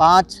5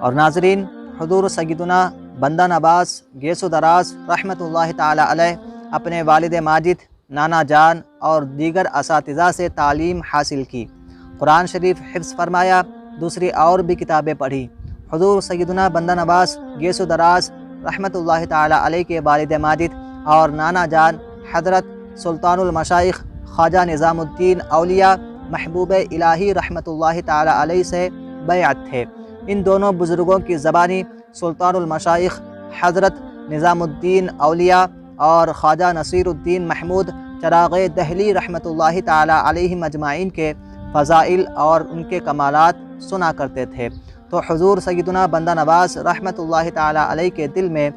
اور ناظرین، حضور سیدنا بندہ نواز گیس و دراز رحمۃ اللہ تعالی علیہ اپنے والد ماجد، نانا جان اور دیگر اساتذہ سے تعلیم حاصل کی، قرآن شریف حفظ فرمایا، دوسری اور بھی کتابیں پڑھی۔ حضور سیدنا بندہ نواز گیس و دراز رحمۃ اللہ تعالی علیہ کے والد ماجد اور نانا جان حضرت سلطان المشائخ خواجہ نظام الدین اولیاء محبوب الہی رحمۃ اللہ تعالی علیہ سے بیعت تھے۔ ان دونوں بزرگوں کی زبانی سلطان المشائخ حضرت نظام الدین اولیاء اور خواجہ نصیر الدین محمود چراغ دہلی رحمۃ اللہ تعالی علیہ مجمعین کے فضائل اور ان کے کمالات سنا کرتے تھے، تو حضور سیدنا بندہ نواز رحمۃ اللہ تعالی علیہ کے دل میں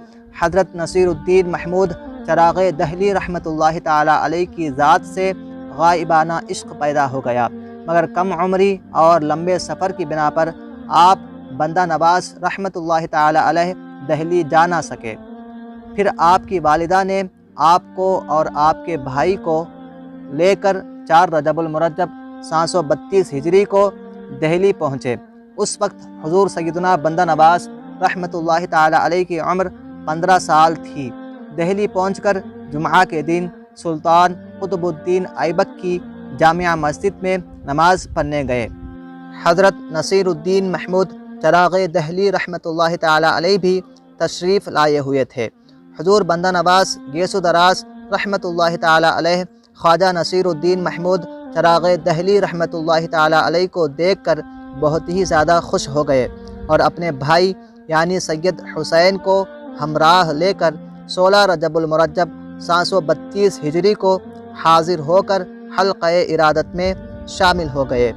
حضرت نصیر الدین محمود چراغ دہلی رحمۃ اللہ تعالی علیہ کی ذات سے غائبانہ عشق پیدا ہو گیا، مگر کم عمری اور لمبے سفر کی بنا پر آپ بندہ نواز رحمۃ اللہ تعالی علیہ دہلی جا نہ سکے۔ پھر آپ کی والدہ نے آپ کو اور آپ کے بھائی کو لے کر 4 رجب المرجب 732 ہجری کو دہلی پہنچے۔ اس وقت حضور سیدنا بندہ نواز رحمۃ اللہ تعالی علیہ کی عمر 15 سال تھی۔ دہلی پہنچ کر جمعہ کے دن سلطان قطب الدین ایبک کی جامع مسجد میں نماز پڑھنے گئے۔ حضرت نصیر الدین محمود چراغ دہلی رحمۃ اللہ تعالی علیہ بھی تشریف لائے ہوئے تھے۔ حضور بندہ نواز گیس و دراز رحمۃ اللہ تعالی علیہ خواجہ نصیر الدین محمود چراغ دہلی رحمۃ اللہ تعالی علیہ کو دیکھ کر بہت ہی زیادہ خوش ہو گئے اور اپنے بھائی یعنی سید حسین کو ہمراہ لے کر 16 رجب المرجب 732 ہجری کو حاضر ہو کر حلقہ ارادت میں شامل ہو گئے۔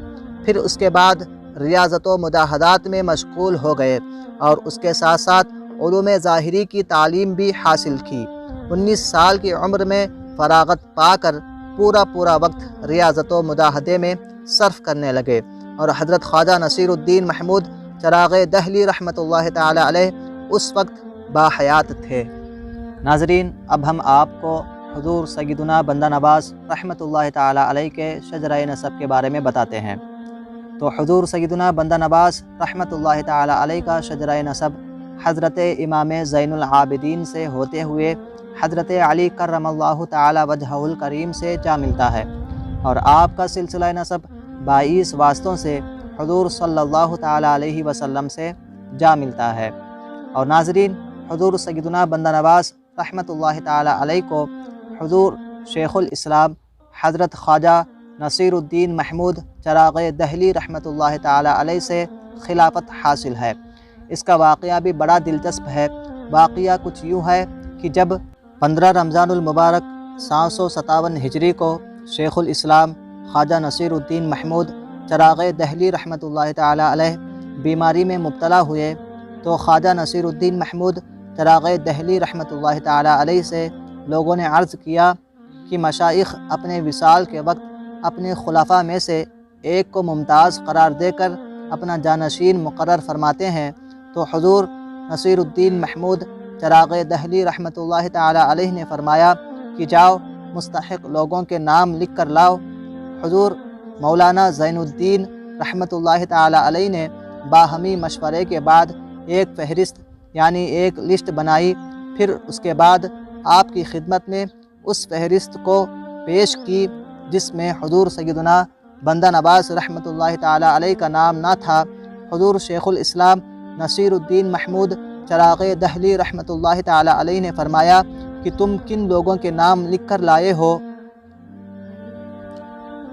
پھر اس کے بعد ریاضت و مجاہدات میں مشغول ہو گئے اور اس کے ساتھ ساتھ علوم ظاہری کی تعلیم بھی حاصل کی۔ 19 سال کی عمر میں فراغت پا کر پورا وقت ریاضت و مجاہدے میں صرف کرنے لگے اور حضرت خواجہ نصیر الدین محمود چراغ دہلی رحمۃ اللہ تعالی علیہ اس وقت باحیات تھے۔ ناظرین، اب ہم آپ کو حضور سیدنا بندہ نواز رحمۃ اللہ تعالی علیہ کے شجرہ نسب کے بارے میں بتاتے ہیں۔ تو حضور سیدنا بندہ نواز رحمۃ اللہ تعالی علیہ کا شجرہ نسب حضرت امام زین العابدین سے ہوتے ہوئے حضرت علی کرم اللہ تعالی وجہہ الکریم سے جا ملتا ہے، اور آپ کا سلسلہ نسب 22 واسطوں سے حضور صلی اللہ تعالی علیہ وسلم سے جا ملتا ہے۔ اور ناظرین، حضور سیدنا بندہ نواز رحمۃ اللہ تعالی علیہ کو حضور شیخ الاسلام حضرت خواجہ نصیر الدین محمود چراغ دہلی رحمۃ اللہ تعالی علیہ سے خلافت حاصل ہے۔ اس کا واقعہ بھی بڑا دلچسپ ہے۔ واقعہ کچھ یوں ہے کہ جب 15 رمضان المبارک 757 ہجری کو شیخ الاسلام خواجہ نصیر الدین محمود چراغ دہلی رحمۃ اللہ تعالی علیہ بیماری میں مبتلا ہوئے، تو خواجہ نصیر الدین محمود چراغ دہلی رحمۃ اللہ تعالی علیہ سے لوگوں نے عرض کیا کہ مشائخ اپنے وصال کے وقت اپنے خلفاء میں سے ایک کو ممتاز قرار دے کر اپنا جانشین مقرر فرماتے ہیں، تو حضور نصیر الدین محمود چراغ دہلی رحمۃ اللہ تعالی علیہ نے فرمایا کہ جاؤ مستحق لوگوں کے نام لکھ کر لاؤ۔ حضور مولانا زین الدین رحمۃ اللہ تعالی علیہ نے باہمی مشورے کے بعد ایک فہرست یعنی ایک لسٹ بنائی، پھر اس کے بعد آپ کی خدمت میں اس فہرست کو پیش کی جس میں حضور سیدنا بندہ نواز رحمۃ اللہ تعالی علیہ کا نام نہ تھا۔ حضور شیخ الاسلام نصیر الدین محمود چراغ دہلی رحمۃ اللہ تعالی علیہ نے فرمایا کہ تم کن لوگوں کے نام لکھ کر لائے ہو،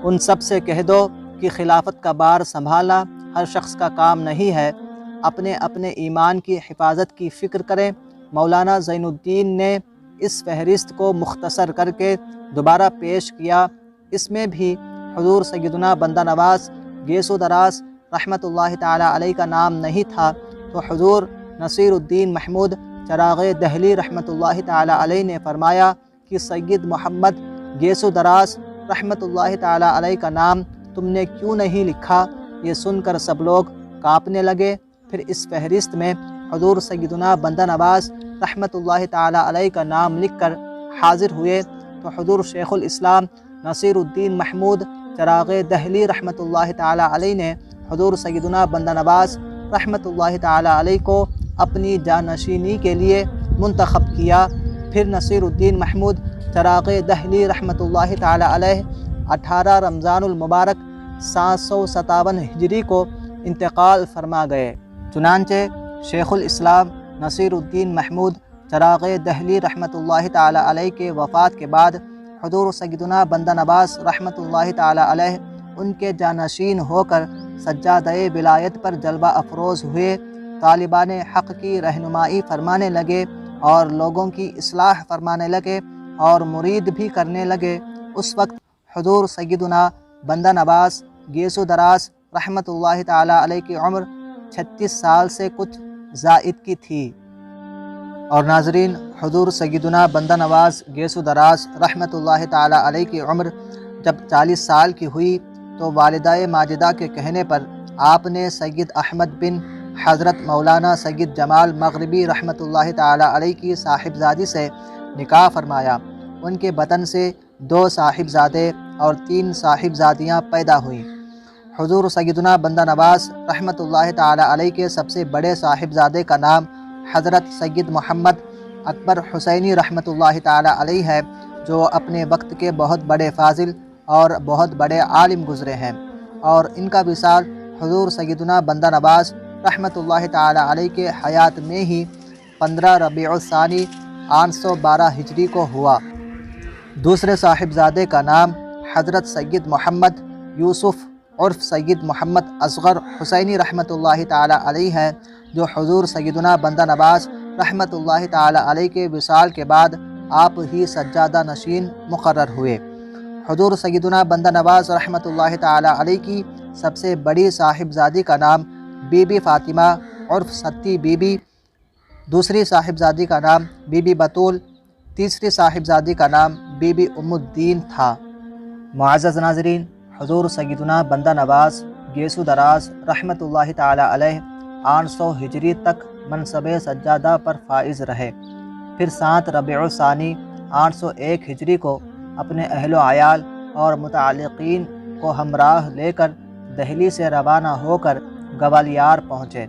ان سب سے کہہ دو کہ خلافت کا بار سنبھالنا ہر شخص کا کام نہیں ہے، اپنے اپنے ایمان کی حفاظت کی فکر کریں۔ مولانا زین الدین نے اس فہرست کو مختصر کر کے دوبارہ پیش کیا، اس میں بھی حضور سیدنا بندہ نواز گیس و دراز رحمۃ اللہ تعالی علیہ کا نام نہیں تھا، تو حضور نصیر الدین محمود چراغ دہلی رحمۃ اللہ تعالی علیہ نے فرمایا کہ سید محمد گیس و دراز رحمۃ اللہ تعالی علیہ کا نام تم نے کیوں نہیں لکھا؟ یہ سن کر سب لوگ کانپنے لگے۔ پھر اس فہرست میں حضور سیدنا بندہ نواز رحمۃ اللہ تعالی علیہ کا نام لکھ کر حاضر ہوئے، تو حضور شیخ الاسلام نصیر الدین محمود چراغ دہلی رحمۃ اللہ تعالی علیہ نے حضور سیدنا بندہ نواز رحمۃ اللہ تعالی علیہ کو اپنی جانشینی کے لیے منتخب کیا۔ پھر نصیر الدین محمود چراغ دہلی رحمۃ اللہ تعالی علیہ 18 رمضان المبارک 757 ہجری کو انتقال فرما گئے۔ چنانچہ شیخ الاسلام نصیر الدین محمود چراغ دہلی رحمۃ اللہ تعالی علیہ کے وفات کے بعد حضور سیدنا بندہ نواز رحمۃ اللہ تعالی علیہ ان کے جانشین ہو کر سجادہ ولایت پر جلوہ افروز ہوئے، طالبان حق کی رہنمائی فرمانے لگے اور لوگوں کی اصلاح فرمانے لگے اور مرید بھی کرنے لگے۔ اس وقت حضور سیدنا بندہ نواز گیسو دراز رحمۃ اللہ تعالی علیہ کی عمر 36 سال سے کچھ زائد کی تھی۔ اور ناظرین، حضور سیدنا بندہ نواز گیسو دراز رحمۃ اللہ تعالی علیہ کی عمر جب 40 سال کی ہوئی تو والدہ ماجدہ کے کہنے پر آپ نے سید احمد بن حضرت مولانا سید جمال مغربی رحمۃ اللہ تعالی علیہ کی صاحبزادی سے نکاح فرمایا۔ ان کے بطن سے 2 صاحبزادے اور 3 صاحبزادیاں پیدا ہوئیں۔ حضور سیدنا بندہ نواز رحمۃ اللہ تعالی علیہ کے سب سے بڑے صاحبزادے کا نام حضرت سید محمد اکبر حسینی رحمۃ اللہ تعالی علیہ ہے، جو اپنے وقت کے بہت بڑے فاضل اور بہت بڑے عالم گزرے ہیں، اور ان کا وصال حضور سیدنا بندہ نواز رحمۃ اللہ تعالی علیہ کے حیات میں ہی 15 ربیع الثانی 812 ہجری کو ہوا۔ دوسرے صاحبزادے کا نام حضرت سید محمد یوسف عرف سید محمد اصغر حسینی رحمۃ اللہ تعالی علیہ ہے، جو حضور سیدنا بندہ نواز رحمۃ اللہ تعالی علیہ کے وصال کے بعد آپ ہی سجادہ نشین مقرر ہوئے۔ حضور سیدنا بندہ نواز رحمۃ اللہ تعالی علیہ کی سب سے بڑی صاحبزادی کا نام بی بی فاطمہ عرف ستی بی بی، دوسری صاحبزادی کا نام بی بی بطول، تیسری صاحبزادی کا نام بی بی ام الدین تھا۔ معزز ناظرین، حضور سیدنا بندہ نواز گیسو دراز رحمۃ اللہ تعالی علیہ 800 ہجری تک منصب سجادہ پر فائز رہے۔ پھر 7 ربیع الثانی 801 ہجری کو اپنے اہل و عیال اور متعلقین کو ہمراہ لے کر دہلی سے روانہ ہو کر گوالیار پہنچے۔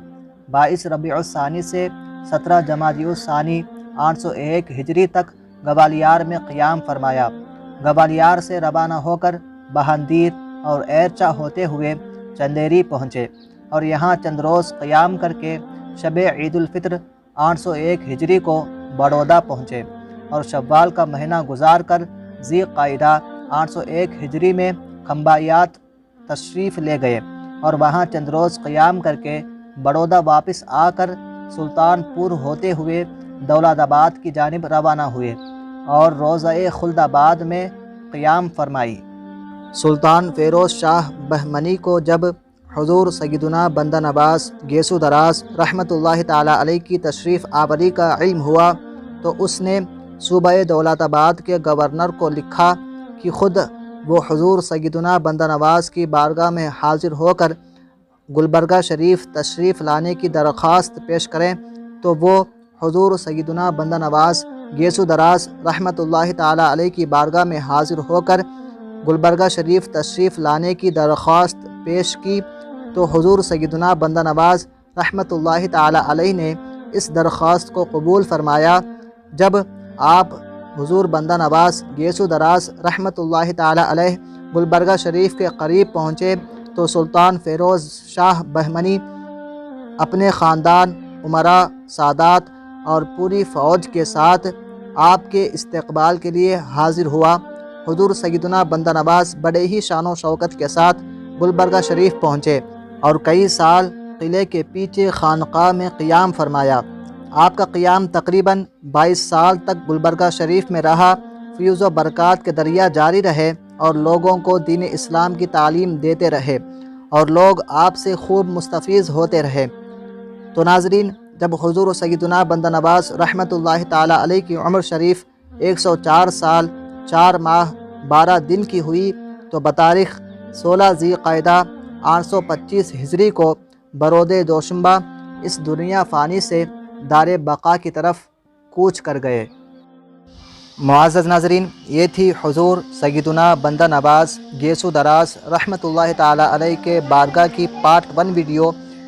22 ربیع الثانی سے 17 جمادی الثانی 801 ہجری تک گوالیار میں قیام فرمایا۔ گوالیار سے روانہ ہو کر بہاندیر اور ایرچا ہوتے ہوئے چندیری پہنچے اور یہاں چند روز قیام کر کے شب عید الفطر 801 ہجری کو بڑودہ پہنچے اور شوال کا مہینہ گزار کر ذی قعدہ 801 ہجری میں کھمبائیات تشریف لے گئے اور وہاں چند روز قیام کر کے بڑودہ واپس آ کر سلطان پور ہوتے ہوئے دولت آباد کی جانب روانہ ہوئے اور روضہ خلد آباد میں قیام فرمائی۔ سلطان فیروز شاہ بہمنی کو جب حضور سیدنا بندہ نواز گیسو دراز رحمۃ اللہ تعالی علیہ کی تشریف آوری کا علم ہوا تو اس نے صوبہ دولت آباد کے گورنر کو لکھا کہ خود وہ حضور سیدنا بندہ نواز کی بارگاہ میں حاضر ہو کر گلبرگہ شریف تشریف لانے کی درخواست پیش کریں، تو وہ حضور سیدنا بندہ نواز گیسو دراز رحمۃ اللہ تعالی علیہ کی بارگاہ میں حاضر ہو کر گلبرگہ شریف تشریف لانے کی درخواست پیش کی تو حضور سیدنا بندہ نواز رحمۃ اللہ تعالی علیہ نے اس درخواست کو قبول فرمایا۔ جب آپ حضور بندہ نواز گیسو دراز رحمۃ اللہ تعالی علیہ گلبرگہ شریف کے قریب پہنچے تو سلطان فیروز شاہ بہمنی اپنے خاندان، امراء، سادات اور پوری فوج کے ساتھ آپ کے استقبال کے لیے حاضر ہوا۔ حضور سیدنا بندہ نواز بڑے ہی شان و شوکت کے ساتھ گلبرگہ شریف پہنچے اور کئی سال قلعے کے پیچھے خانقاہ میں قیام فرمایا۔ آپ کا قیام تقریباً 22 سال تک گلبرگہ شریف میں رہا۔ فیض و برکات کے دریا جاری رہے اور لوگوں کو دین اسلام کی تعلیم دیتے رہے اور لوگ آپ سے خوب مستفیض ہوتے رہے۔ تو ناظرین، جب حضور سیدنا بندہ نواز رحمۃ اللہ تعالی علیہ کی عمر شریف 104 سال 4 ماہ 12 دن کی ہوئی تو بتاریخ 16 ذی قعدہ 825 ہجری کو برود دوشنبہ اس دنیا فانی سے دار بقا کی طرف کوچ کر گئے۔ معزز ناظرین، یہ تھی حضور سیدنا بندہ نواز گیسو دراز رحمۃ اللہ تعالی علیہ کے بارگاہ کی پارٹ 1 ویڈیو۔